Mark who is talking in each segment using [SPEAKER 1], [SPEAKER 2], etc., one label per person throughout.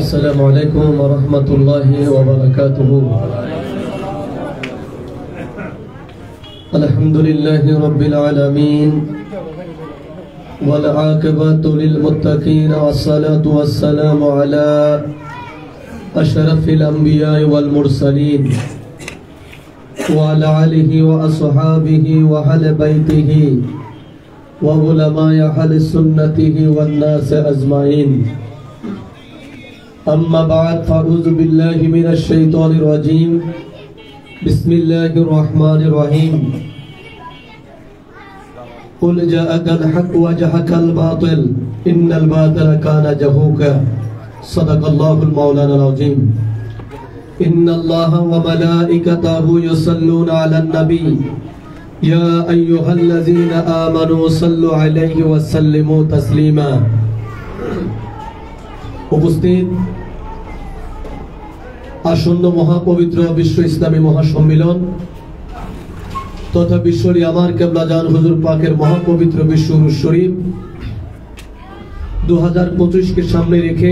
[SPEAKER 1] السلام عليكم ورحمة الله وبركاته. الحمد لله رب العالمين والعاقبة للمتقين والصلاة والسلام على أشرف الأنبياء والمرسلين وعلى آله وأصحابه وأهل بيته وعلماء أهل سنته والناس أجمعين. أما بعد فأعوذ بالله من الشيطان الرجيم. بسم الله الرحمن الرحيم. قل جاءك الحق وجهك الباطل إن الباطل كان زهوقا. صدق الله المولانا العظيم. إن الله وملائكته يصلون على النبي يا أيها الذين آمنوا صلوا عليه وسلموا تسليما. উপস্থিত আসন্ন মহাপবিত্র বিশ্ব ইসলামী মহাসম্মেলন তথা বিশ্বরী আমার কেবলাজান হুজুর পাকের মহাপবিত্র বিশ্ব উরুস শরীফ 2025 কে সামনে রেখে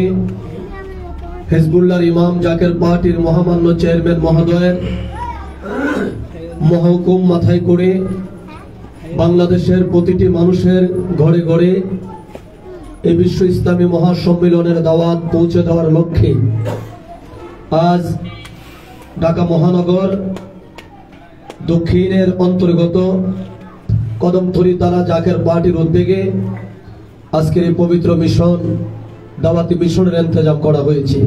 [SPEAKER 1] হিজবুল্লাহর ইমাম জাকের পার্টির মহামান্য চেয়ারম্যান মহোদয়ের মহকুম মাথায় করে বাংলাদেশের প্রতিটি মানুষের ঘরে ঘরে এই বিশ্ব ইসলামী মহাসম্মেলনের দাওয়াত পৌঁছে দেওয়ার লক্ষ্যে আজ ঢাকা মহানগর দক্ষিণের অন্তর্গত কদমতলী তারা জাকের পার্টির উদ্যোগে আজকের এই পবিত্র মিশন দাওয়াতি মিশনের ইন্তজাম করা হয়েছে।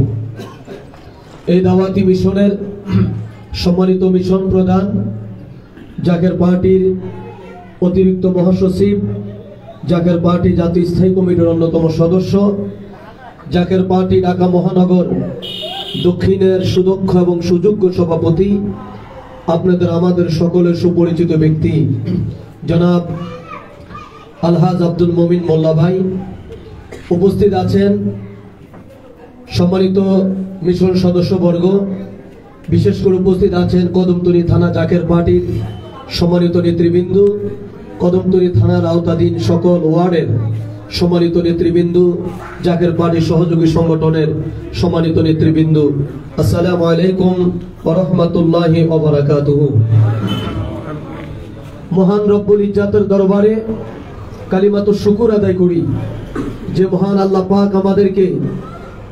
[SPEAKER 1] এই দাওয়াতি মিশনের সম্মানিত মিশন প্রধান জাকের পার্টির অতিরিক্ত মহাসচিব, জাকের পার্টি জাতীয় স্থায়ী কমিটির অন্যতম সদস্য, জাকের পার্টি ঢাকা মহানগর দক্ষিণের সুদক্ষ এবং সুযোগ্য সভাপতি, আপনাদের আমাদের সকলের সুপরিচিত ব্যক্তি জনাব আলহাজ আব্দুল মমিন মোল্লা ভাই উপস্থিত আছেন। সম্মানিত মিশন সদস্যবর্গ, বিশেষ করে উপস্থিত আছেন কদমতলী থানা জাকের পার্টির সম্মানিত নেতৃবৃন্দ, কদমতলী থানার আওতাধীন সকল ওয়ার্ডের সম্মানিত নেতৃবৃন্দ, জাকের পার্টির সহযোগী সংগঠনের সম্মানিত নেতৃবৃন্দ, আসসালামু আলাইকুম ওয়া রাহমাতুল্লাহি ওয়া বারাকাতুহু। মহান রব্বুল ইজ্জাতের দরবারে কালিমাতু শুকর আদায় করি যে মহান আল্লাহ পাক আমাদেরকে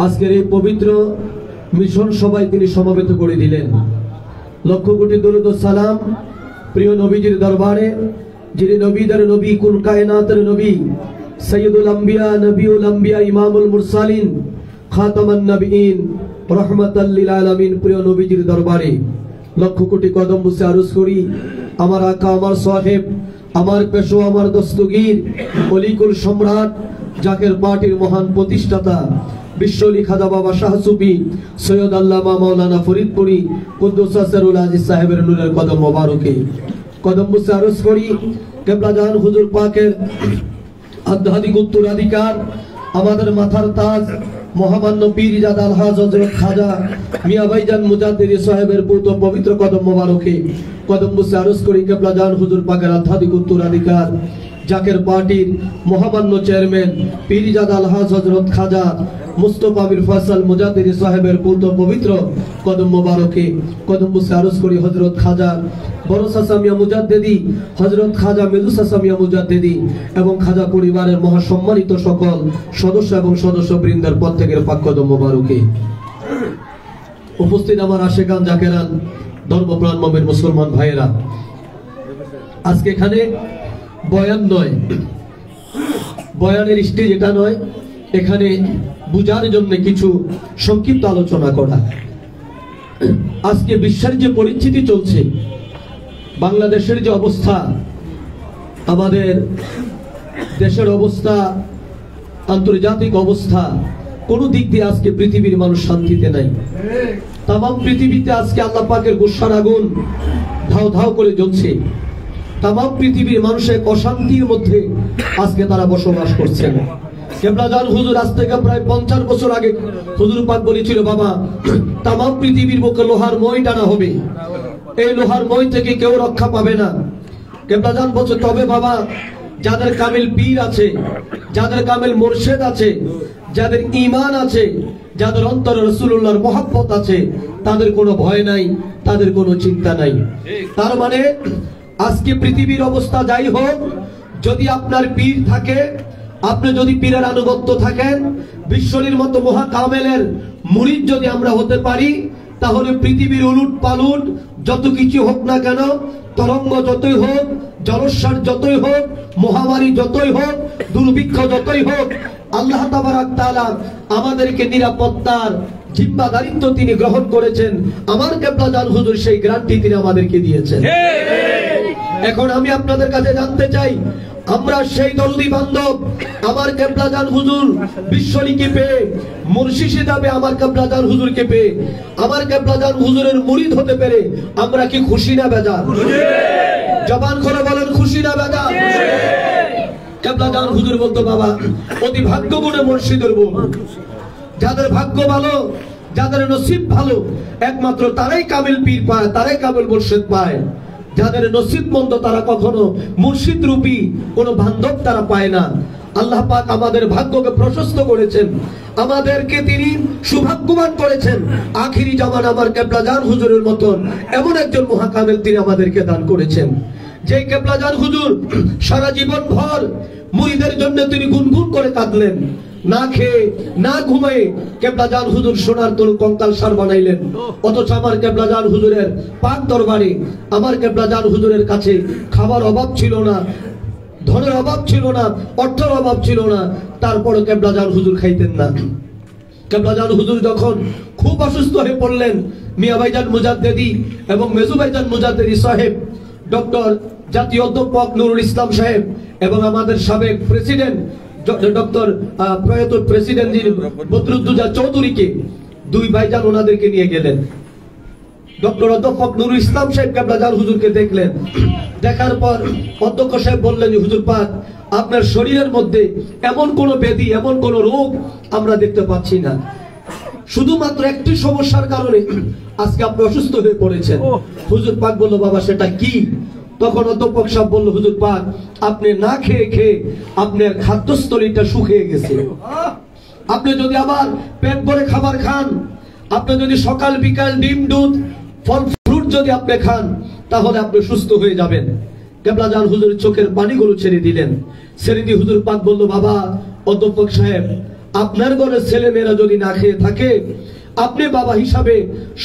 [SPEAKER 1] আজকের এই পবিত্র মিশন সভায় তিনি সমবেত করে দিলেন। লক্ষ কোটি দরুদ ও সালাম প্রিয় নবীজির দরবারে, যিনি নবীদের নবী, কুল কায়নাতের নবী, সৈয়দুল আম্বিয়া, নবিউল আম্বিয়া, ইমামুল মুরসালিন, খাতামান নবীন, রহমাতাল লিল আলামিন, প্রিয় নবীজির দরবারে লক্ষ কোটি কদম বুসে আরজ করি আমার আকা, আমার সাহেব, আমার পেশো, আমার দস্তগীর, অলিকুল সম্রাট, জাকের পার্টির মহান প্রতিষ্ঠাতা বিশ্বলি খাজা বাবা শাহ সুফি সৈয়দ আল্লামা মাওলানা ফরিদপুরি কুদ্দুস সিরুল আজিজ সাহেবের নূরের কদম মোবারকে কদম বুসে আরজ করি কেবলাজান হুজুর পাকের আধ্যাত্মিক উত্তরাধিকার, আমাদের মাথার তাজ মহামান্য পীরজাদা আলহাজ হযরত খাজা মিয়া ভাইজান মুজাদ্দিদি সাহেবের পুত্র পবিত্র কদম মোবারকে কদম বুসে আরজ করি কেবলাজান হুজুর পাকের আধ্যাত্মিক উত্তরাধিকার জাকের পার্টির মহামান্য চেয়ারম্যান পীরজাদা আলহাজ হযরত খাজা মুস্তাফা মির ফয়সাল মুজাদ্দিদি সাহেবের পুত্র পবিত্র কদম মোবারকে কদম বুসে আরজ করি হযরত খাজা বড় চাচা মিয়া মুজাদ্দিদি, হযরত খাজা মেজু চাচা মিয়া মুজাদ্দিদি এবং খাজা পরিবারের মহাসম্মানিত সকল সদস্য এবং সদস্যবৃন্দের প্রত্যেকের পাক কদম মোবারকে। উপস্থিত আমার আশেকান জাকেরান ধর্মপ্রাণ মুমিন মুসলমান ভাইয়েরা, আজকে এখানে বয়ান নয়, বয়ানের স্টেজ এটা নয়, এখানে বুঝার জন্য কিছু সংক্ষিপ্ত আলোচনা করা। আজকে বিশ্বের যে পরিস্থিতি চলছে, বাংলাদেশের যে অবস্থা, আমাদের দেশের অবস্থা, আন্তর্জাতিক অবস্থা, কোনো দিক দিয়ে আজকে পৃথিবীর মানুষ শান্তিতে নাই। তাম পৃথিবীতে আজকে আল্লাহ পাকের গুসার আগুন ধাও ধাও করে জ্বলছে। তাম পৃথিবীর মানুষের অশান্তির মধ্যে আজকে তারা বসবাস করছেন। কেবলাজান হুজুর আজ থেকে প্রায় 50 বছর আগে হুজুর পাক বলেছিল, বাবা তাম পৃথিবীর বুকে লোহার মই টানা হবে, এই লোহার মই থেকে কেউ রক্ষা পাবে না। কেবলাজান বলছে, তবে বাবা যাদের কামিল পীর আছে, যাদের কামেল মুর্শিদ আছে, যাদের ঈমান আছে, যাদের অন্তরে রাসূলুল্লাহর মহব্বত আছে, তাদের কোনো ভয় নাই, তাদের কোনো চিন্তা নাই। তার মানে আজকে পৃথিবীর অবস্থা যাই হোক, যদি আপনার পীর থাকে, আপনি যদি পীরের আনুগত্য থাকেন, বিশ্বরীর মতো মহা কামেলের মুরিদ যদি আমরা হতে পারি, তাহলে পৃথিবীর উলুট পালুট যত কিছু হোক না কেন, তরঙ্গ যতই হোক, জলস্বার যতই হোক, মহামারী যতই হোক, দুর্ভিক্ষ যতই হোক, আল্লাহ তাবারাক তাআলা আমাদেরকে নিরাপত্তার জিম্মাদারিত্ব তিনি গ্রহণ করেছেন। আমার কেবলা জান হুজুর সেই গ্যারান্টি তিনি আমাদেরকে দিয়েছেন। এখন আমি আপনাদের কাছে জানতে চাই, আমরা সেই দরদি বান্ধব আমার কেবলা জান হুজুর বিশ্বলীকে পেয়ে, মুর্শিদে যাবে আমার কেবলা জান হুজুরকে পেয়ে, আমার কেবলা জান হুজুরের মুরিদ হতে পেরে আমরা কি খুশি না বেজার? জবান করে বলেন খুশি না বেজার? কেবলা জান হুজুর বলতো, বাবা অতি ভাগ্যগুণে মুর্শিদের বউ, যাদের ভাগ্য ভালো, যাদের নসিব ভালো, একমাত্র তারাই কামিল পীর পায়, তারাই কামিল মুর্শিদ পায়। যাদের নসিব মন্দ, তারা কখনো মুর্শিদ রূপী কোন বান্ধব তারা পায় না। আল্লাহ পাক আমাদের ভাগ্যকে প্রশস্ত করেছেন, আমাদেরকে তিনি সৌভাগ্যবান করেছেন। আখিরি জামান আমার কেবলা জান হুজুরের মতন এমন একজন মহাকামেল তিনি আমাদেরকে দান করেছেন, যে কেবলা জান হুজুর সারা জীবন ভর মুরিদের জন্য তিনি গুনগুন করে কাঁদলেন, না খেয়ে না ঘুমায়ে কেবলা জান হুজুর সোনার তরু কঙ্কাল সার বানাইলেন। অথচ আমার কেবলা জান হুজুরের পাক দরবারে, আমার কেবলা জান হুজুরের কাছে খাবার অভাব ছিল না, ধনের অভাব ছিল না, অর্থের অভাব ছিল না, তারপরে কেবলা জান হুজুর খাইতেন না। কেবলা জান হুজুর যখন খুব অসুস্থ হয়ে পড়লেন, মিয়া ভাইজান মুজাদ্দেদি এবং মেজু ভাইজান মুজাদ্দেদি সাহেব, ডক্টর জাতীয় অধ্যাপক নুরুল ইসলাম সাহেব এবং আমাদের সাবেক প্রেসিডেন্ট ডক্টর প্রয়াত প্রেসিডেন্ট বদরুদ্দোজা চৌধুরীকে, দুই ভাইজান ওনাদেরকে নিয়ে গেলেন। ডক্টর অধ্যাপক নুরুল ইসলাম সাহেব কেবলা জান হুজুরকে দেখলেন, দেখার পর অধ্যক্ষ সাহেব বললেন, হুজুর পাক আপনার শরীরের মধ্যে এমন কোন ব্যাধি, এমন কোন রোগ আমরা দেখতে পাচ্ছি না, শুধুমাত্র একটি সমস্যার কারণে আজকে আপনি অসুস্থ হয়ে পড়েছেন। হুজুর পাক বলল, বাবা সেটা কি? তখন অধ্যাপক সাহেব বলল, হুজুর পাক আপনি না খেয়ে খেয়ে আপনার খাদ্যস্থলীটা শুকিয়ে গেছে। আপনি যদি আবার পেট ভরে খাবার খান, আপনি যদি সকাল বিকাল ডিম দুধ ফল ফ্রুট যদি আপনি খান, তাহলে আপনি সুস্থ হয়ে যাবেন। কেবলা জান হুজুরের চোখের পানিগুলো ছেড়ে দিলেন। ছেড়ে দিয়ে হুজুর পাক বলল, বাবা অধ্যাপক সাহেব, আপনার ঘরের ছেলে মেয়েরা যদি না খেয়ে থাকে, আপনি বাবা হিসাবে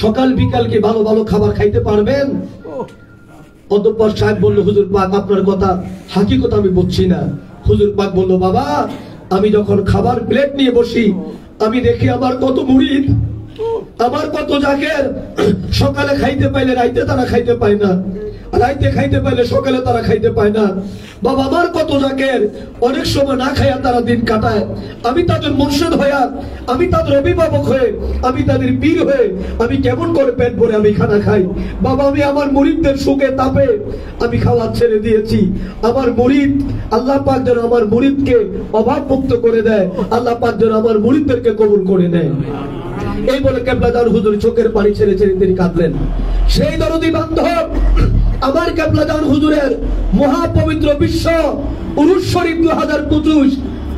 [SPEAKER 1] সকাল বিকাল কি ভালো ভালো খাবার খাইতে পারবেন? অধ্যক্ষ সাহেব বলল, হুজুর পাক আপনার কথা হাকিকত আমি বুঝছি না। হুজুর পাক বলল, বাবা আমি যখন খাবার প্লেট নিয়ে বসি, আমি দেখি আমার কত মুরিদ, আমার কত জাকের সকালে খাইতে পাইলে রাইতে তারা খাইতে পায় না, রাইতে খাইতে পাইলে সকালে তারা খাইতে পায় না। বাবা আমার কত জাকের অনেক সময় না খাইয়া তারা দিন কাটায়। আমি তাদের মুর্শিদ হইয়া, আমি তাদের অভিভাবক হয়ে, আমি তাদের পীর হয়ে আমি কেমন করে পেট ভরে আমি খানা খাই? বাবা আমি আমার মুরিদদের সুখে তাপে আমি খাওয়া ছেড়ে দিয়েছি। আমার মুরিদ, আল্লাহ পাক যেন আমার মুরিদকে অভাব মুক্ত করে দেয়, আল্লাহ পাক যেন আমার মুরিদদেরকে কবুল করে নেয়। এই বলে কেবলা জান হুজুর চোখের পানি ছেড়ে ছেড়ে তিনি কাঁদলেন। সেই দরদি বান্ধব আমার কেবলা জান হুজুরের মহাপবিত্র বিশ্ব উরুস শরীফ 2025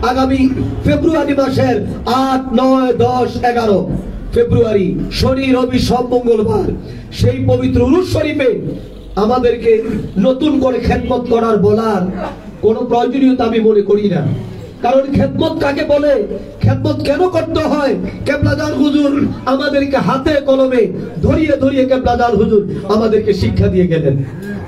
[SPEAKER 1] আগামী ফেব্রুয়ারি মাসের 8, 9, 10, 11 ফেব্রুয়ারি শনি রবি সব মঙ্গলবার সেই পবিত্র উরুস শরীফে আমাদেরকে নতুন করে খেদমত করার বলার কোনো প্রয়োজনীয়তা আমি মনে করি না। কারণ খেদমত কাকে বলে, খেদমত কেন করতে হয়, কেবলা জান হুজুর আমাদেরকে হাতে কলমে ধরিয়ে ধরিয়ে কেবলা জান হুজুর আমাদেরকে শিক্ষা দিয়ে গেলেন।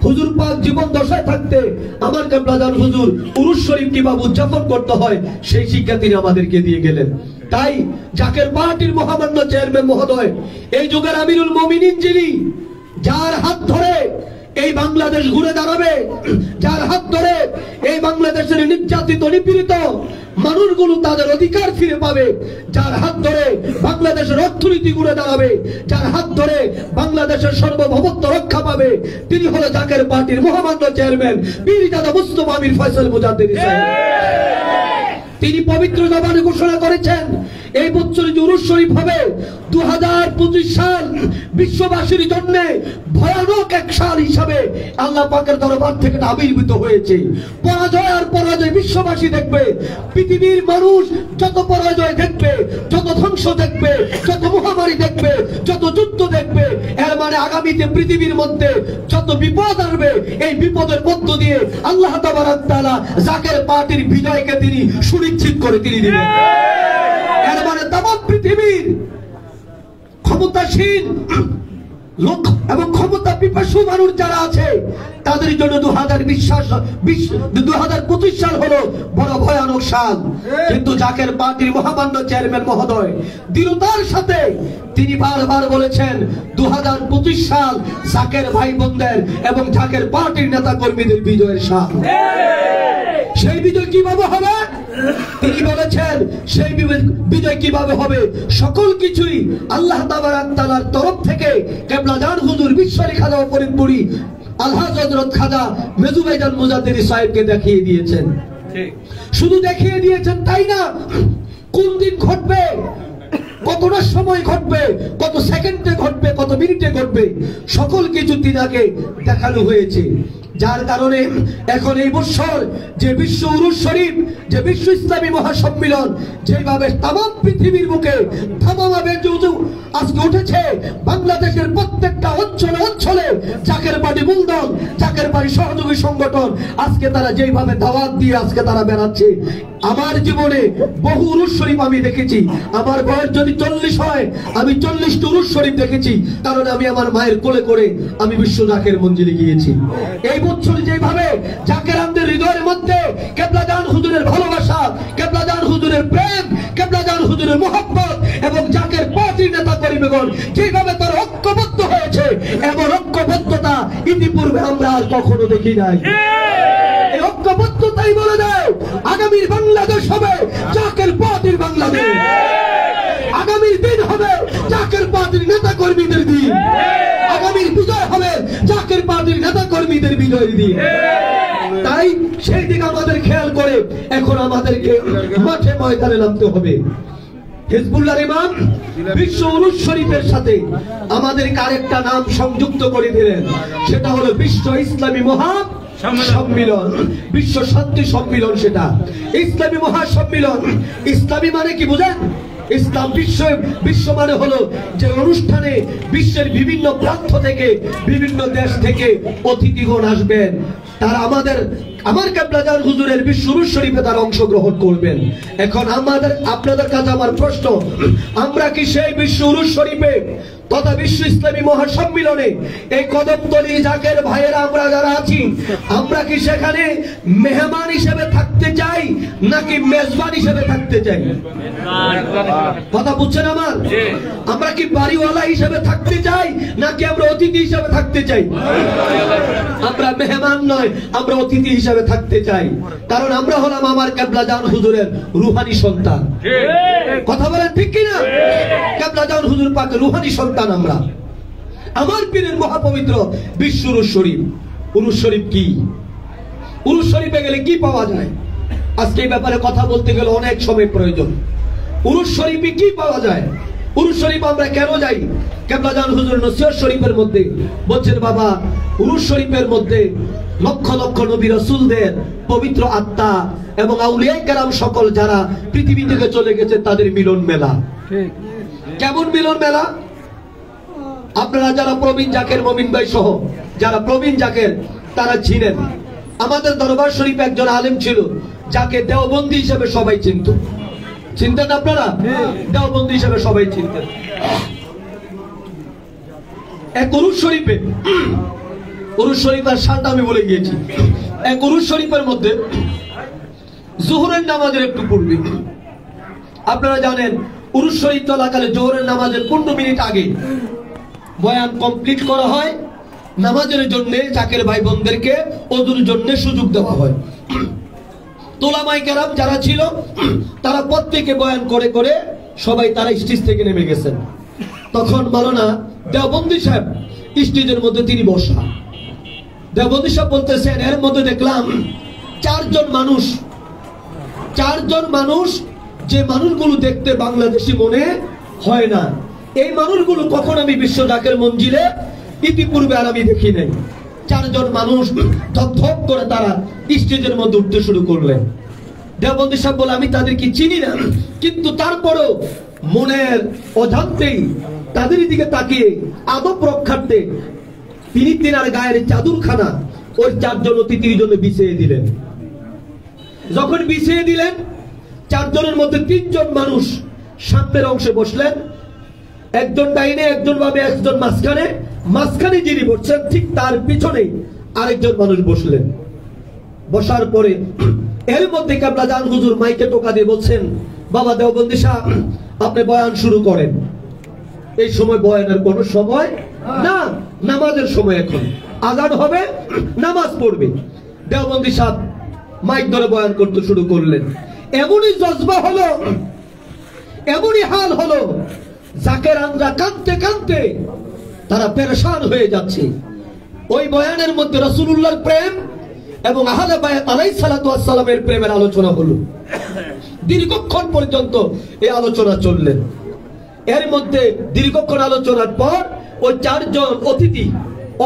[SPEAKER 1] হুজুর পাক জীবন দশায় থাকতে আমার কেবলা জান হুজুর উরুস শরীফ কিভাবে উদযাপন করতে হয় সেই শিক্ষা তিনি আমাদেরকে দিয়ে গেলেন। তাই জাকের পার্টির মহামান্য চেয়ারম্যান মহোদয়, এই যুগের আমিরুল মুমিনিন যিনি, যার হাত ধরে এই বাংলাদেশ ঘুরে দাঁড়াবে, যার হাত ধরে এই বাংলাদেশের নির্যাতিত নিপীড়িত মানুষগুলো তাদের অধিকার ফিরে পাবে, যার হাত ধরে বাংলাদেশের অর্থনীতি ঘুরে দাঁড়াবে, যার হাত ধরে বাংলাদেশের সার্বভৌমত্ব রক্ষা পাবে, তিনি হলো জাকের পার্টির মহামান্য চেয়ারম্যান পীরজাদা মুস্তফা আমির ফয়সাল মুজাদ্দিদি সাহেব। তিনি পবিত্র জবানে ঘোষণা করেছেন, এই বছর উরুস শরীফ হবে 2025 সাল বিশ্ববাসীর জন্য ভয়ানক এক সাল হিসাবে আল্লাহ পাকের দরবার থেকে আবির্ভূত হয়েছে। পরাজয় আর পরাজয় পরাজয় বিশ্ববাসী দেখবে, পৃথিবীর মানুষ যত পরাজয় দেখবে, যত ধ্বংস দেখবে, যত মহামারী দেখবে, যত যুদ্ধ দেখবে, এর মানে আগামীতে পৃথিবীর মধ্যে যত বিপদ আসবে, এই বিপদের মধ্য দিয়ে আল্লাহ তাবারক তাআলা জাকের পার্টির বিজয়কে তিনি সুনিশ্চিত করে তিনি দিবেন। এর মানে তামাম পৃথিবীর ক্ষমতাসীন লোক এবং ক্ষমতা পিপাসু মানুষ যারা আছে তাদের জন্য 2025 সাল হলো বড় ভয়ানক সাল। কিন্তু জাকের পার্টির মহামান্য চেয়ারম্যান মহোদয় দৃঢ়তার সাথে তিনি বারবার বলেছেন 2025 সাল জাকের ভাই বোনদের এবং জাকের পার্টির নেতা কর্মীদের বিজয়ের সাল। সেই বিজয় কিভাবে হবে? তিনি বলেছেন সেই বিজয় কিভাবে হবে, সকল কিছুই আল্লাহ তাবারক তাআলার তরফ থেকে কেবলা জান হুজুর বিশ্বরী খাজা ফরিদপুরি আলহাজ হযরত খাজা মেজু ভাইজান মুজাদ্দিদি সাহেবকে দেখিয়ে দিয়েছেন। শুধু দেখিয়ে দিয়েছেন তাই না, কোন দিন ঘটবে, কতটা সময় ঘটবে, কত সেকেন্ডে ঘটবে, কত মিনিটে ঘটবে, সকল কিছু তিনাকে দেখানো হয়েছে। যার কারণে এখন এই বছর যে বিশ্ব উরুস শরীফ, যে বিশ্ব ইসলামী মহাসম্মিলন যেভাবে তামাম পৃথিবীর বুকে থামাভাবে আজকে উঠেছে, বাংলাদেশের প্রত্যেকটা অঞ্চলে অঞ্চলে জাকের পার্টি মূলদল, জাকের পার্টি সহযোগী সংগঠন আজকে তারা যেভাবে দাওয়াত দিয়ে আজকে তারা বেড়াচ্ছে। আমার জীবনে বহু উরুস শরীফ আমি দেখেছি। আমার বয়স যদি 40 হয়, আমি 40টি উরুস শরীফ দেখেছি, কারণ আমি আমার মায়ের কোলে করে আমি বিশ্ব জাকের মঞ্জিলে গিয়েছি। এই বছর যেভাবে জাকের আমাদের হৃদয়ের মধ্যে কেবলা জান হুজুরের ভালোবাসা, কেবলা জান হুজুরের প্রেম, কেবলা জান হুজুরের মোহাব্বত এবং জাকের পার্টির নেতা কর্মীগণ যেভাবে তার ঐক্যবদ্ধ হয়েছে, এমন ঐক্যবদ্ধতা ইতিপূর্বে আমরা আর কখনো দেখি নাই। এই ঐক্যবদ্ধতাই বলে দেয় আগামীর বাংলাদেশ হবে জাকের পার্টির বাংলাদেশ, আগামীর দিন হবে জাকের পার্টির নেতা কর্মীদের দিন, আগামীর বিজয় হবে জাকের পার্টির নেতা কর্মীদের বিজয়ের দিন। তাই সেই দিকে আমাদের খেয়াল করে এখন আমাদেরকে মাঠে ময়দানে নামতে হবে। হিজবুল্লাহর ইমাম বিশ্ব উরুস শরীফের সাথে আমাদেরকে আরেকটা নাম সংযুক্ত করে দিলেন, সেটা হলো বিশ্ব ইসলামী মহাসম্মিলন, বিশ্ব শান্তি সম্মিলন। সেটা ইসলামী মহাসম্মিলন। ইসলামী মানে কি বুঝেন? ইসলাম বিশ্ব মানে হলো যে অনুষ্ঠানে বিশ্বের বিভিন্ন প্রান্ত থেকে, বিভিন্ন দেশ থেকে অতিথিগণ আসবেন, তারা আমার কেবলা জান হুজুরের বিশ্ব উরুস শরীফে তারা অংশগ্রহণ করবেন। এখন আপনাদের কাছে আমার প্রশ্ন, আমরা কি সেই বিশ্ব উরুস শরীফে তথা বিশ্ব ইসলামী মহাসম্মিলনে এই কদমতলী জাকের ভাইয়েরা আমরা যারা আছি, আমরা কি সেখানে মেহমান হিসেবে থাকতে চাই নাকি মেজবান হিসেবে থাকতে চাই? কথা বুঝছেন আমার? আমরা কি বাড়িওয়ালা হিসেবে থাকতে চাই নাকি আমরা অতিথি হিসেবে থাকতে চাই? আমরা মেহমান নয়, আমরা অতিথি হিসেবে থাকতে চাই, কারণ আমরা হলাম আমার কেবলা জান হুজুরের রুহানি সন্তান। কথা বলেন ঠিক কিনা? কেবলা জান হুজুর পাকের রুহানি সন্তান আমরা। আমার পীরের মহাপবিত্র বিশ্ব উরুস শরীফ। উরুস শরীফ কি? উরুস শরীফে গেলে কি পাওয়া যায়? আজকে এই ব্যাপারে কথা বলতে গেলে অনেক সময় প্রয়োজন। উরুস শরীফে কি পাওয়া যায়? উরুস শরীফ আমরা কেন যাই? কেবলা জান হুজুর নসিহত শরীফের মধ্যে বলছেন, বাবা উরুস শরীফের মধ্যে লক্ষ লক্ষ নবী রাসূলদের পবিত্র আত্মা এবং আউলিয়া কেরাম সকল যারা পৃথিবী থেকে চলে গেছে তাদের মিলন মেলা। কেমন মিলন মেলা? আপনারা যারা প্রবীণ জাকের, মমিন ভাই সহ যারা প্রবীণ জাকের তারা ছিলেন, আমাদের দরবার শরীফে একজন আলেম ছিল যাকে দেওবন্দি হিসেবে সবাই চিনতেন। আপনারা দেওবন্দি হিসেবে সবাই চিনতেন। এক উরুস শরীফে, উরুস শরীফের সালটা আমি বলে গিয়েছি, এক উরুস শরীফের মধ্যে জোহরের নামাজের একটু পূর্বে, আপনারা জানেন উরুস শরীফ চলাকালে জোহরের নামাজের 15 মিনিট আগে বয়ান কমপ্লিট করা হয়, নামাজের জন্য জাকের ভাই বোনদেরকে ওযুর জন্য সুযোগ দেওয়া হয়। উলামায়ে কেরাম যারা ছিল তারা প্রত্যেকে বয়ান করে করে সবাই তারা স্টেজ থেকে নেমে গেছেন। তখন মাওলানা দেওবন্দি সাহেব স্টেজের মধ্যে তিনি বসা। দেওবন্দি সাহেব বলতেছেন, এর মধ্যে দেখলাম চারজন মানুষ, যে মানুষগুলো দেখতে বাংলাদেশি মনে হয় না, এই মানুষগুলো কখন আমি বিশ্ব জাকের মঞ্জিলে ইতিপূর্বে আর আমি দেখি নাই। চারজন মানুষ ধপ করে তারা স্টেজের মধ্যে উঠতে শুরু করলেন। দেওবন্দি সাহেব বলে আমি তাদেরকে চিনি না, কিন্তু তারপরও মনের অজান্তেই তাদের দিকে তাকিয়ে আদব রক্ষার্থে তিনি তিনার গায়ের চাদরখানা ওই চারজন অতিথির জন্য বিছিয়ে দিলেন। যখন বিছিয়ে দিলেন, চারজনের মধ্যে তিনজন মানুষ সামনের অংশে বসলেন, একজন ডাইনে, একজন বামে, একজন মাঝখানে। মাঝখানে যিনি বসছেন ঠিক তার পিছনে আরেকজন মানুষ বসলেন। বসার পরে এর মধ্যে কেবলা জান হুজুর মাইকে টোকা দিয়ে বলছেন, বাবা দেওবন্দি সাহেব আপনি বয়ান শুরু করেন। এই সময় বয়ানের কোনো সময় না, নামাজের সময়, এখন আজান হবে, নামাজ পড়বে। দেওবন্দি সাহেব মাইক ধরে বয়ান করতে শুরু করলেন। এমনই জজবা হলো, এমনই হাল হলো, জাকেরানরা কাঁদতে কাঁদতে তারা পেরেশান হয়ে যাচ্ছে। ওই বয়ানের মধ্যে রাসূলুল্লাহর প্রেম এবং আহলে বায়াত আলাইহিস সালাতু ওয়াস সালামের প্রেমের আলোচনা হলো। দীর্ঘক্ষণ পর্যন্ত এই আলোচনা চললেন। এর মধ্যে দীর্ঘক্ষণ আলোচনার পর ওই চারজন অতিথি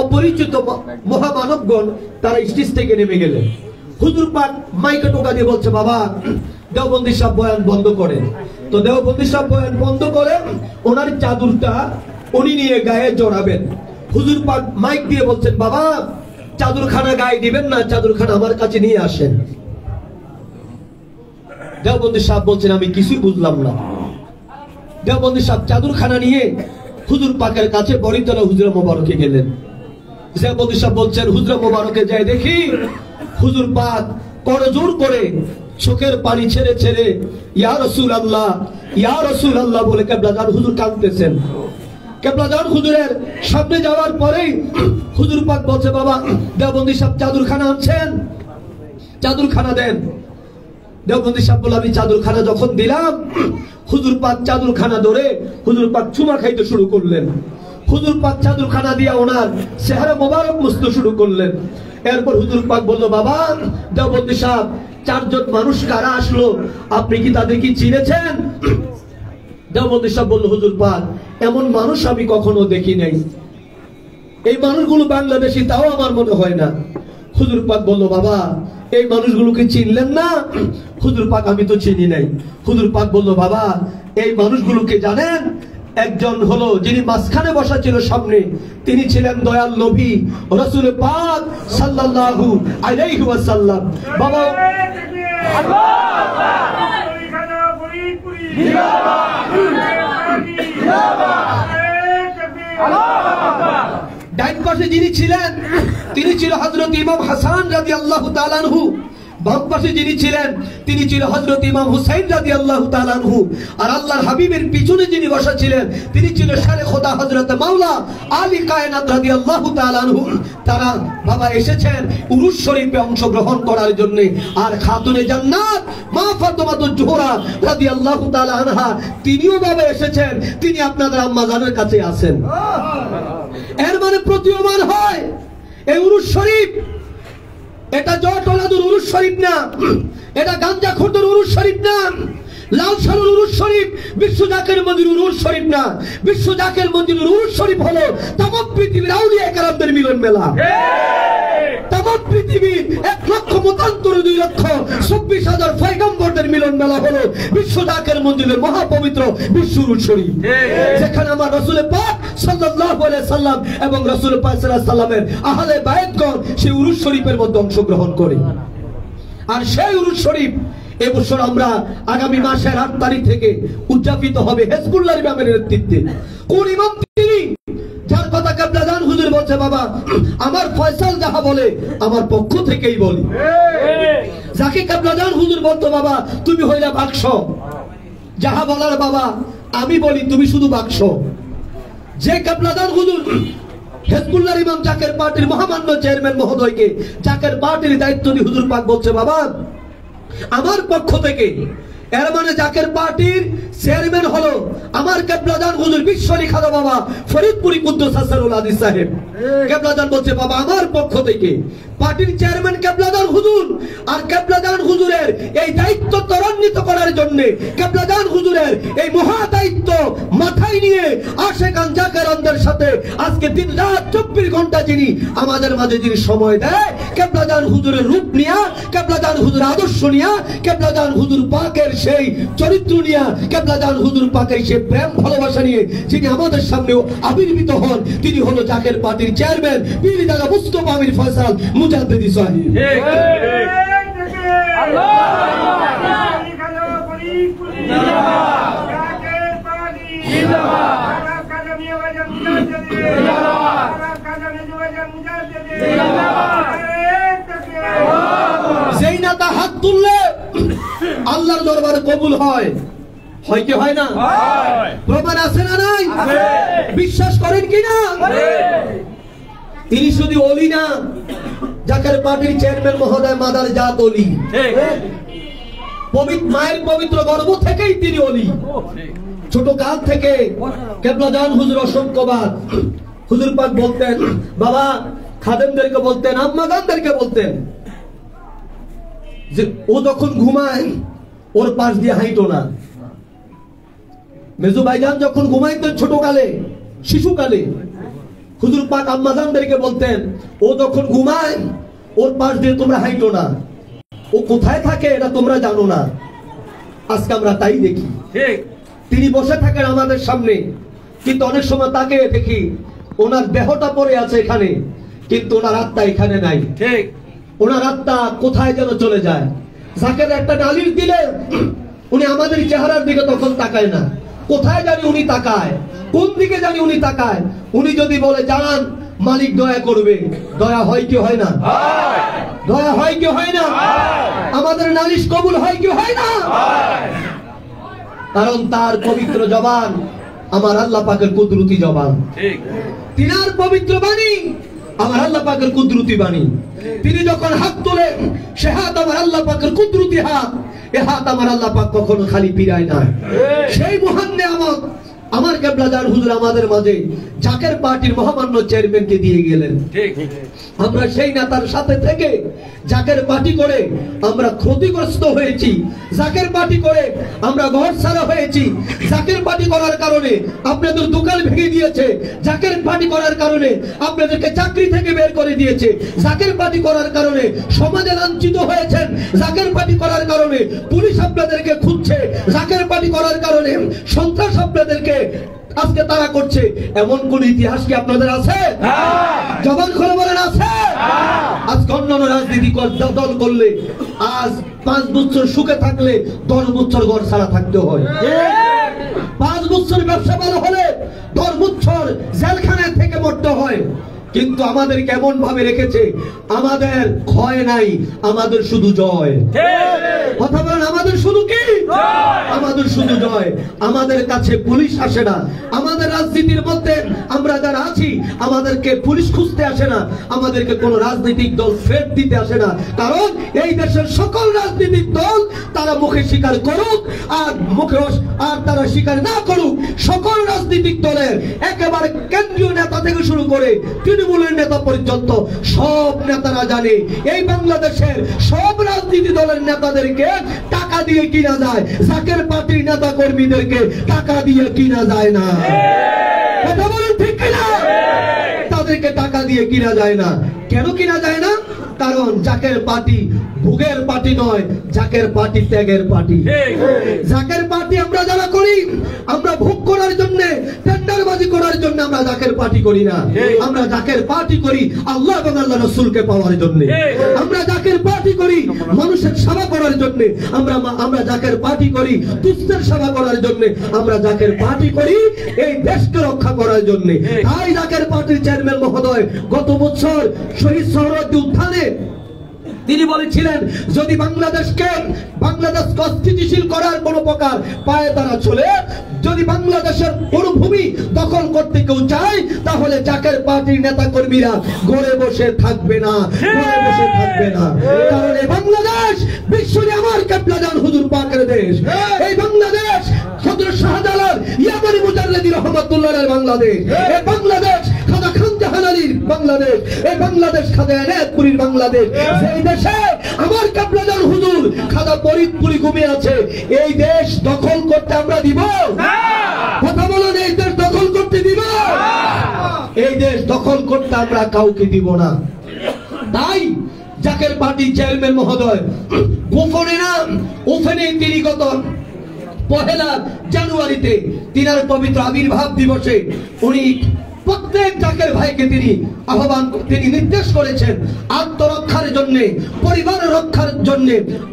[SPEAKER 1] অপরিচিত মহামানবগণ তারা স্টেজ থেকে নেমে গেলেন। হুজুর পাক মাইকে টোকা দিয়ে বলছে, বাবা দেওবন্দি সাহেব বয়ান বন্ধ করেন। তো দেওবন্দি সাহেব বয়ান বন্ধ করে ওনার চাদরটা উনি নিয়ে গায়ে জড়াবেন। হুজুর পাক মাইক দিয়ে বলছেন, বাবা চাদরখানা গায়ে দিবেন না, চাদরখানা আমার কাছে নিয়ে আসেন। দেওবন্দি সাহেব বলছেন, আমি কিছুই বুঝলাম না। দেওবন্দি সাহেব চাদরখানা নিয়ে হুজুর পাকের কাছে বড়িতলা হুজুর মোবারকে গেলেন। দেওবন্দি সাহেব বলছেন, হুজুর মোবারকে যাই দেখি হুজুর পাক করজোর করে চোখের পানি ছেড়ে ছেড়ে ইয়া রাসূলুল্লাহ, ইয়া রাসূলুল্লাহ বলে কেবলাজান হুজুর কাঁদতেছেন। কেবলাজান হুজুরের সামনে যাওয়ার পরেই হুজুর পাক বলছে, বাবা দেওবন্দি সাহেব চাদরখানা আনছেন, চাদরখানা দেন। দেওবন্দি সাহেব বলে, আমি চাদরখানা যখন দিলাম, হুজুর পাক চাদরখানা ধরে হুজুর পাক চুমা খাইতে শুরু করলেন। হুজুর পাক চাদরখানা দিয়া ওনার চেহারা মোবারক মুছতে শুরু করলেন। এরপর হুজুর পাক বলল, বাবা দেওবন্দি সাহেব চারজন মানুষ কারা আসলো, আপনি কি তাদেরকে চিনেছেন? দেওবন্দি সাহেব বলল, হুজুর পাক এমন মানুষ আমি কখনো দেখি নাই, এই মানুষগুলো বাংলাদেশি তাও আমার মনে হয় না। হুজুর পাক বলল, বাবা এই মানুষগুলোকে চিনলেন না? হুজুর পাক আমি তো চিনি নাই। হুজুর পাক বলল, বাবা এই মানুষগুলোকে জানেন? একজন হলো যিনি মাঝখানে বসা ছিল সামনে, তিনি ছিলেন দয়াল নবী রাসূল পাক সাল্লাল্লাহু আলাইহি ওয়াসাল্লাম। বাবা ডাইন পাশে যিনি ছিলেন তিনি ছিল হযরত ইমাম হাসান রাদিয়াল্লাহু তাআলা আনহু। বাম পাশে যিনি ছিলেন তিনি ছিল হযরত ইমাম হুসাইন রাদিয়াল্লাহু তাআলা আনহু। আর আল্লাহর হাবিবের পিছনে যিনি বসা ছিলেন তিনি ছিল শেরে খোদা হযরত মাওলা আলী কায়নাত রাদিয়াল্লাহু তাআলা আনহু। তারা বাবা এসেছেন উরুস শরীফে অংশগ্রহণ করার জন্য। আর খাতুনে জান্নাত মা ফাতেমাতুজ জোহরা রাদিয়াল্লাহু তাআলা আনহা তিনিও বাবা এসেছেন, তিনি আপনাদের আম্মা জানের কাছে আছেন। এর মানে প্রতীয়মান হয় এই উরুস শরীফ এটা জটলাদুর উরুস শরীফ না, এটা গাঞ্জা খোরদের উরুস শরীফ না, লাল সালুর উরুস শরীফ, বিশ্ব জাকের মন্দির উরুস শরীফ না। বিশ্ব জাকের মন্দির উরুস শরীফ হলো তামাম পৃথিবীর আউলিয়া কেরামদের মিলন মেলা। তামাম পৃথিবীর 1,95,2,26,000 পয়গম্বরদের মিলন মেলা হলো বিশ্ব জাকের মন্দিরের মহাপবিত্র বিশ্ব উরুস শরীফ, যেখানে আমার রাসূল পাক সাল্লাল্লাহু আলাইহি সাল্লাম এবং রাসূল পাক সাল্লাল্লাহু আলাইহি সাল্লামের আহলে বায়াতগণ সেই উরুস শরীফের মধ্যে অংশগ্রহণ করে। আর সেই উরুস শরীফ এবছর আমরা আগামী মাসের 8 তারিখ থেকে উদযাপিত হবে হিজবুল্লাহ ইমামের নেতৃত্বে। কোন ইমাম তিনি? যার কথা কেবলাজান হুজুর বলছে, বাবা আমার ফয়সাল যাহা বলে আমার পক্ষ থেকেই বলি। যাকে কেবলাজান হুজুর বলতো, বাবা তুমি হইলা বাক্স, যাহা বলার বাবা আমি বলি তুমি শুধু বাক্স। যে কেবলাজান হুজুর হিজবুল্লাহ ইমাম জাকের পার্টির মহামান্য চেয়ারম্যান মহোদয়কে জাকের পার্টির দায়িত্ব নিয়ে হুজুর পাক বলছে, বাবা আমার পক্ষ থেকে এর মানে জাকের পার্টির চেয়ারম্যান হলো আমার কেবলাজান হুজুর বিশ্বলি খাদা বাবা ফরিদপুরি কুদ্দুস হাসানুল আদিস সাহেব। কেবলাজান বলছে বাবা আমার পক্ষ থেকে পার্টির চেয়ারম্যান কেবলাজান হুজুর, আর কেবলাজান হুজুরের এই দায়িত্ব ত্বরান্বিত করার জন্য কেবলাজান হুজুরের এই মহা দায়িত্ব মাথায় নিয়ে আশেকান জাকেরানদের সাথে আজকে দিন রাত 24 ঘন্টা যিনি আমাদের মাঝে যিনি সময় দেয়, কেবলাজান হুজুরের রূপ নিয়া, কেবলাজান হুজুরের আদর্শ নিয়া, কেবলাজান হুজুর পাকের সেই চরিত্র নিয়া, কেবলাজান হুজুর পাকের সেই প্রেম ভালোবাসা নিয়ে যিনি আমাদের সামনেও আবির্ভূত হন, তিনি হলো জাকের পার্টির চেয়ারম্যান পীর দাদা মুস্তফা আমির ফয়সাল মুজাদ্দিদি সাহেব। যেই নেতা হাত তুললে আল্লাহর দরবারে কবুল হয়, হয় কি হয় না? প্রমাণ আছে না নাই? বিশ্বাস করেন কি না? তিনি শুধু ওলি না, জাকের পার্টির চেয়ারম্যান মহোদয় মাদার জাত ওলি। মায়ের পবিত্র গর্ভ থেকেই তিনি ওলি। ছোট কাল থেকে কেবলাজান হুজুর অসংখ্যবার হুজুর পাক বলতেন, বাবা খাদেমদেরকে বলতেন, আম্মাজানদেরকে বলতেন যে ও যখন ঘুমায় ওর পাশ দিয়ে হাইটো না। মেজু ভাইজান যখন ঘুমাইতেন ছোটকালে, শিশুকালে, হুজুর পাক আম্মাজানদেরকে বলতেন ও যখন ঘুমায় ওর পাশ দিয়ে তোমরা হাইটো না। ও কোথায় থাকে এটা তোমরা জানো না। আজকে আমরা তাই দেখি। তিনি বসে থাকেন আমাদের সামনে, কিন্তু অনেক সময় তাকে দেখি ওনার দেহটা পড়ে আছে এখানে, কিন্তু ওনার আত্মা এখানে নাই। ঠিক, ওনার আত্মা কোথায় যেন চলে যায়। জাকের একটা নালিশ দিলে উনি আমাদের চেহারার দিকে তখন তাকায় না, কোথায় জানি উনি তাকায়, কোন দিকে জানি উনি তাকায়। উনি যদি বলে জানান মালিক দয়া করবে, দয়া হয় কি হয় না? দয়া হয় কি হয় না? আমাদের নালিশ কবুল হয় কি হয় না? কারণ তার পবিত্র জবান আমার আল্লাহ পাকের কুদরতি জবান। ঠিক, তিনার পবিত্র বাণী আমার আল্লাহ পাকের কুদরতি বাণী। তিনি যখন হাত তোলেন সে হাত আমার আল্লাহ পাকের কুদরতি হাত। এ হাত আমার আল্লাহ পাক কখনো খালি ফিরায় না। সেই মহান নিয়ামত আমার কেবলাজান হুজুর আমাদের মাঝে জাকের পার্টির মহামান্য চেয়ারম্যানকে দিয়ে গেলেন। আমরা সেই নেতার সাথে থেকে জাকের পার্টি করে আমরা ক্ষতিগ্রস্ত হয়েছি, জাকের পার্টি করে আমরা ঘর ছাড়া হয়েছি, জাকের পার্টি করার কারণে আপনাদের দোকান ভেঙে দিয়েছে, জাকের পার্টি করার কারণে আপনাদেরকে চাকরি থেকে বের করে দিয়েছে, জাকের পার্টি করার কারণে সমাজে লাঞ্ছিত হয়েছেন, জাকের পার্টি করার কারণে পুলিশ আপনাদেরকে খুঁজছে, জাকের পার্টি করার কারণে সন্ত্রাস আপনাদেরকে আজকে তারা করছে। এমন কোন ইতিহাস কি আপনাদের আছে? জবান খুলে বলেন আছে? আজকে অন্যান্য রাজনীতি দল করলে আজ 5 বছর সুখে থাকলে 10 বছর ঘর ছাড়া থাকতে হয়। 5 বছর ব্যবসা ভালো হলে 10 বছর জেলখানায় থেকে মরতে হয়। কিন্তু আমাদের কেমন ভাবে রেখেছে, আমাদের ক্ষয় নাই, আমাদের শুধু জয়। কথা বলেন, আমাদের শুধু কি? আমাদের শুধু জয়। আমাদের কাছে পুলিশ আসে না, আমাদের রাজনীতির মধ্যে আমরা যারা আছি আমাদেরকে পুলিশ খুঁজতে আসে না, আমাদেরকে কোন রাজনৈতিক দল ফেরত দিতে আসে না। কারণ এই দেশের সকল রাজনৈতিক দল তারা মুখে স্বীকার করুক আর মুখে আর তারা স্বীকার না করুক, সকল রাজনৈতিক দলের একেবারে কেন্দ্রীয় নেতা থেকে শুরু করে তৃণমূলের নেতা পর্যন্ত সব নেতারা জানে এই বাংলাদেশের সব রাজনীতি দলের নেতাদেরকে টাকা দিয়ে কিনা যায়, জাকের পার্টির নেতা কর্মীদেরকে টাকা দিয়ে কিনা যায় না। কথা বলেন ঠিক কিনা? তাদেরকে টাকা দিয়ে কিনা যায় না। কেন কিনা যায় না? কারণ জাকের পার্টি ভোগের পার্টি নয়, জাকের পার্টি ত্যাগের পার্টি। জাকের পার্টি আমরা যারা করি আমরা ভোগ করার জন্য, টেন্ডারবাজি করার জন্য আমরা জাকের পার্টি করি না। আমরা জাকের পার্টি করি আল্লাহ এবং আল্লাহ রাসূলকে পাওয়ার জন্য। আমরা জাকের পার্টি করি মানুষের সেবা করার জন্য। আমরা জাকের পার্টি করি দুস্থের সেবা করার জন্য। আমরা জাকের পার্টি করি এই দেশকে রক্ষা করার জন্য। তাই জাকের পার্টির চেয়ারম্যান মহোদয় গত বছর শহীদ সোহরাওয়ার্দী উত্থানে তিনি বলেছিলেন যদি বাংলাদেশকে অস্থিতিশীল করার কোন প্রকার পায়ে তারা চলে, যদি বাংলাদেশের কোন ভূমি দখল করতে কেউ চায় তাহলে জাকের পার্টির নেতা কর্মীরা ঘরে বসে থাকবে না, ঘরে বসে থাকবে না। কারণ এই বাংলাদেশ বিশ্বরে আমার কেবলাজান হুজুর পাকের দেশ। এই বাংলাদেশ হযরত শাহজালাল ইয়ামানি মুজাদ্দিদ রহমাতুল্লাহর বাংলাদেশ। এই বাংলাদেশ খাজা খান জাহান আলীর বাংলাদেশ। এই বাংলাদেশ খাজা এনায়েতপুরীর বাংলাদেশ। সেই দেশে আমার কাবলাজান হুজুর খাজা ফরিদপুরি ঘুমিয়ে আছে। এই দেশ দখল করতে আমরা দিব না। কথা বলেন, এই দেশ দখল করতে দিব না। এই দেশ দখল করতে আমরা কাউকে দিব না। তাই জাকের পার্টি চেয়ারম্যান মহোদয় গোপনে না ওখানে তিনি গত 1 জানুয়ারিতে তিনার পবিত্র আবির্ভাব দিবসে উনি প্রত্যেক জাকের ভাইকে তিনি নির্দেশ করেছেন আত্মরক্ষার জন্য, পরিবার রক্ষার জন্য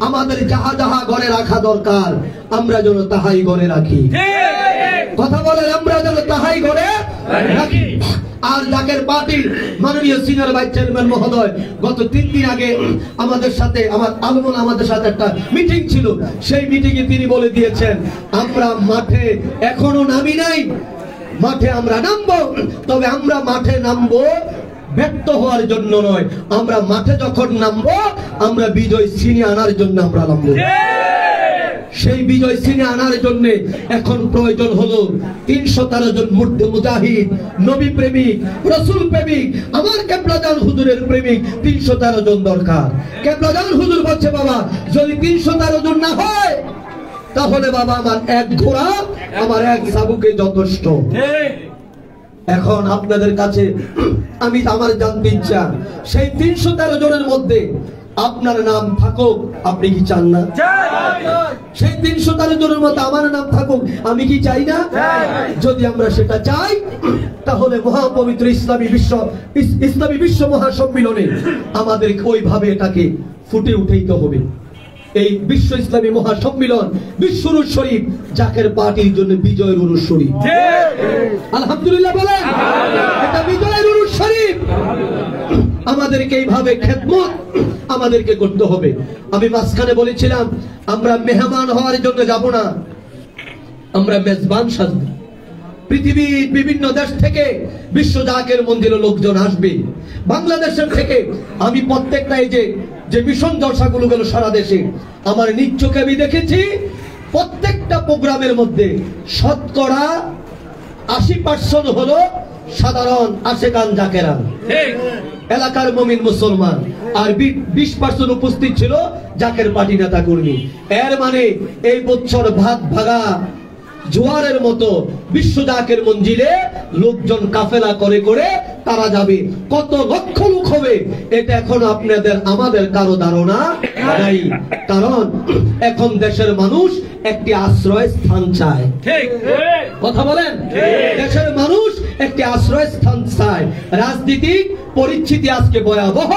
[SPEAKER 1] আমাদের যাহা যাহা ঘরে রাখা দরকার আমরা যেন তাহাই ঘরে রাখি। কথা বলেন, আমরা যেন তাহাই ঘরে রাখি। আর জাকের পার্টির মাননীয় সিনিয়র ভাইস চেয়ারম্যান মহোদয় গত 3 দিন আগে আমাদের সাথে আমাদের সাথে একটা মিটিং ছিল। সেই মিটিং এ তিনি বলে দিয়েছেন আমরা মাঠে এখনো নামি নাই, মাঠে আমরা নামবো, তবে আমরা মাঠে নামবো ব্যর্থ হওয়ার জন্য নয়, আমরা মাঠে যখন নামবো আমরা বিজয় ছিনিয়ে আনার জন্য আমরা নামবো। সেই বিজয় ছিনিয়ে আনার জন্য এখন প্রয়োজন হলো 313 জন মুজাহিদ, নবী প্রেমিক, রাসূল প্রেমিক, আমার কেবলাজান হুজুরের প্রেমিক 313 জন দরকার। কেবলাজান হুজুর বলছে বাবা যদি 313 জন না হয় তাহলে বাবা আমার এক ঘোড়া আমার এক সাবুকে যথেষ্ট। এখন আপনাদের কাছে আমি আমার জানতে ইচ্ছা সেই 313 জনের মধ্যে আপনার নাম থাকুক, আপনি কি চান না? সেই 313 জনের মধ্যে আমার নাম থাকুক, আমি কি চাই না? যদি আমরা সেটা চাই তাহলে মহাপবিত্র ইসলামী বিশ্ব মহাসম্মিলনে আমাদের ওইভাবে এটাকে ফুটে উঠাইতে হবে। এই বিশ্ব ইসলামী মহাসম্মিলন বিশ্ব উরুস শরীফ জাকের পার্টির জন্য বিজয়ের উরুস শরীফ। আলহামদুলিল্লাহ বলেন, এটা বিজয়ের উরুস শরীফ। আমাদেরকে এইভাবে খেদমত আমাদেরকে করতে হবে। আমি মাঝখানে বলেছিলাম আমরা মেহমান হওয়ার জন্য যাব না, আমরা মেজবান সাজব। পৃথিবীর বিভিন্ন দেশ থেকে বিশ্ব জাকের মন্দিরে লোকজন আসবে। বাংলাদেশের থেকে আমি প্রত্যেকটা এই যে মিশন জলসাগুলো গেল সারা দেশে আমার নিজ চোখে আমি দেখেছি প্রত্যেকটা প্রোগ্রামের মধ্যে শতকরা 80% হলো সাধারণ আশেকান জাকেরান, এলাকার মুমিন মুসলমান, আর 20% উপস্থিত ছিল জাকের পার্টি নেতা কর্মী। এর মানে এই বছর ভাত ভাগা জোয়ারের মতো বিশ্ব জাকের মঞ্জিলে লোকজন কাফেলা করে করে তারা যাবে। কত লক্ষ লোক হবে এটা এখন আপনাদের আমাদের কারো ধারণা নাই। কারণ এখন দেশের মানুষ একটি আশ্রয় স্থান চায়। কথা বলেন, দেশের মানুষ একটি আশ্রয় স্থান চায়। রাজনৈতিক পরিস্থিতি আজকে ভয়াবহ।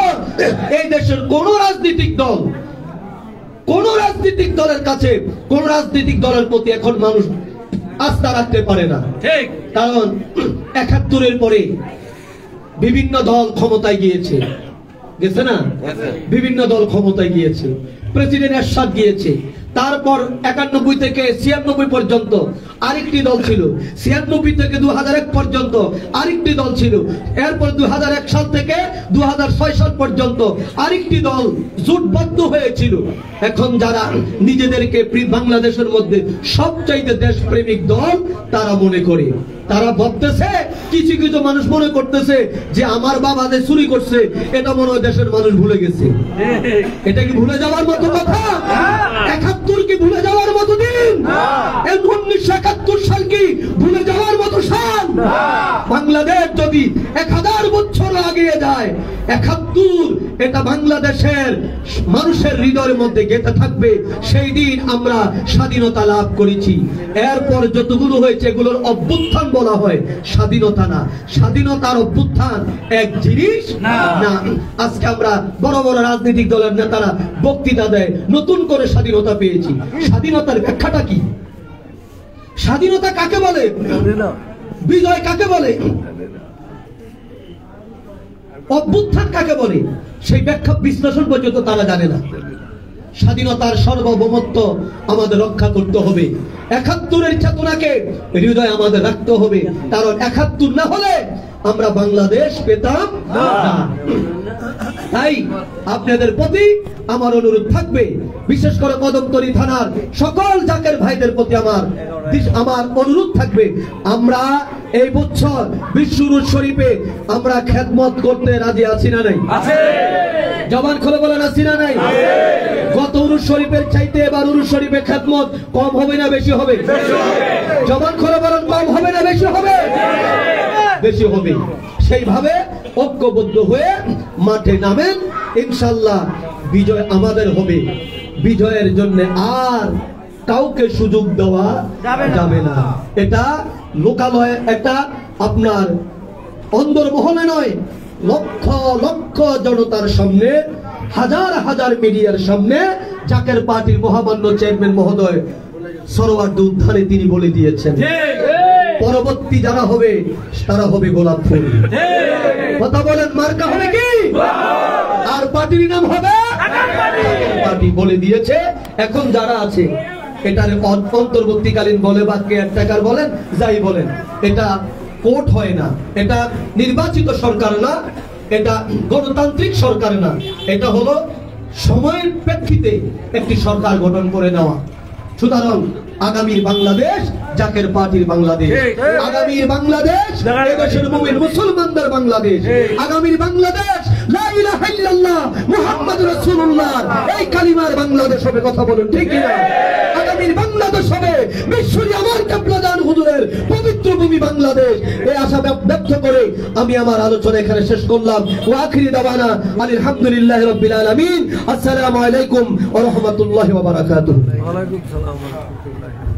[SPEAKER 1] এই দেশের কোন রাজনৈতিক দলের কাছে কোন রাজনৈতিক দলের প্রতি এখন মানুষ আস্থা রাখতে পারে না। কারণ ৭১-এর পরে বিভিন্ন দল ক্ষমতায় গেছে না, বিভিন্ন দল ক্ষমতায় গিয়েছে, প্রেসিডেন্ট এরশাদ গিয়েছে। তারপর ৯১ থেকে ৯৬ পর্যন্ত আরেকটি দল ছিল, ৯৬ থেকে ২০০১ পর্যন্ত আরেকটি দল ছিল, এরপর ২০০১ সাল থেকে ২০০৬ সাল পর্যন্ত আরেকটি দল জোটবদ্ধ হয়েছিল। এখন যারা নিজেদেরকে বাংলাদেশের মধ্যে সবচাইতে দেশপ্রেমিক দল তারা মনে করে, তারা ভাবতেছে, কিছু কিছু মানুষ মনে করতেছে যে আমার বাবা যে চুরি করছে এটা মনে হয় দেশের মানুষ ভুলে গেছে। এটা কি ভুলে যাওয়ার মতো কথা? ৭১ কি ভুলে যাওয়ার মতো দিন? ১৯৭১ সাল কি ভুলে যাওয়ার মতো সাল? বাংলাদেশ যদি ১০০০ বছর আগিয়ে যায়, ৭১ এটা বাংলাদেশের মানুষের হৃদয়ের মধ্যে গেঁথে থাকবে। সেই দিন আমরা স্বাধীনতা লাভ করেছি। এরপর যতগুলো হয়েছে এগুলোর অভ্যুত্থান বলা হয়, স্বাধীনতা না। স্বাধীনতার অভ্যুত্থান এক জিনিস না। আজকে আমরা বড় বড় রাজনৈতিক দলের নেতারা বক্তৃতা দেয় নতুন করে স্বাধীনতা পেয়েছি। স্বাধীনতার ব্যাখ্যাটা কি? স্বাধীনতা কাকে বলে? বিজয় কাকে বলে? অভ্যুত্থান কাকে বলে? সেই ব্যাখ্যা বিশ্লেষণ পর্যন্ত তারা জানে না। স্বাধীনতার সার্বভৌমত্ব আমাদের রক্ষা করতে হবে। ৭১-এর চেতনাকে হৃদয় আমাদের রাখতে হবে। কারণ ৭১ না হলে আমরা বাংলাদেশ পেতাম না। তাই আপনাদের প্রতি আমার অনুরোধ থাকবে বিশেষ করে কদমতলী থানার সকল জাকের ভাইদের প্রতি আমার অনুরোধ থাকবে, আমরা এই বছর বিশ্ব উরুস শরীফে আমরা খেদমত করতে রাজি আছি না নাই? জবান খুলে বলেন আছি না নাই? গত উরুস শরীফের চাইতে এবার উরুস শরীফে খেদমত কম হবে না বেশি হবে? জবান খুলে বলেন কম হবে না বেশি হবে? বেশি হবে। সেইভাবে ঐক্যবদ্ধ হয়ে মাঠে নামেন, ইনশাআল্লাহ বিজয় আমাদের হবে। বিজয়ের জন্য আর কাউকে সুযোগ দেওয়া যাবে না। এটা লোকালয়ে, এটা আপনার অন্দরমহলে নয়, লক্ষ লক্ষ জনতার সামনে, হাজার হাজার মিডিয়ার সামনে জাকের পার্টির মহামান্য চেয়ারম্যান মহোদয় সরোয়ার্দী উদ্যানে তিনি বলে দিয়েছেন, পরবর্তী যারা হবে তারা হবে গোলাপ ফুল। কথা বলেন, মার্কা হবে কি? আর পার্টির নাম হবে পার্টি বলে দিয়েছে। এখন যারা আছে এটার অন্তর্বর্তীকালীন বলে বা কেয়ারটেকার বলেন, যাই বলেন, এটা কোর্ট হয় না, এটা নির্বাচিত সরকার না, এটা গণতান্ত্রিক সরকার না, এটা হলো সময়ের প্রেক্ষিতে একটি সরকার গঠন করে নেওয়া। সুতরাং আগামীর বাংলাদেশ জাকের পার্টির বাংলাদেশ, আগামীর বাংলাদেশ এদেশের মুমিন মুসলমানদের বাংলাদেশ, আগামীর বাংলাদেশ লা ইলাহা ইল্লাল্লাহ মুহাম্মাদুর রাসূলুল্লাহ এই কালিমার বাংলাদেশ হবে। কথা বলুন ঠিক কি না? আগামীর বাংলাদেশ হবে বিশ্বরি আমার কিবলাদান হুজুরের পবিত্র ভূমি বাংলাদেশ। এই আশা ব্যক্ত করে আমি আমার আলোচনা এখানে শেষ করলাম। ওয়া আখিরি দাওয়ানা আলহামদুলিল্লাহি রাব্বিল আলামিন। আসসালামু আলাইকুম ওয়া রাহমাতুল্লাহি ওয়া বারাকাতুহু। ওয়া আলাইকুম আসসালাম ওয়া রাহমাতুল্লাহ।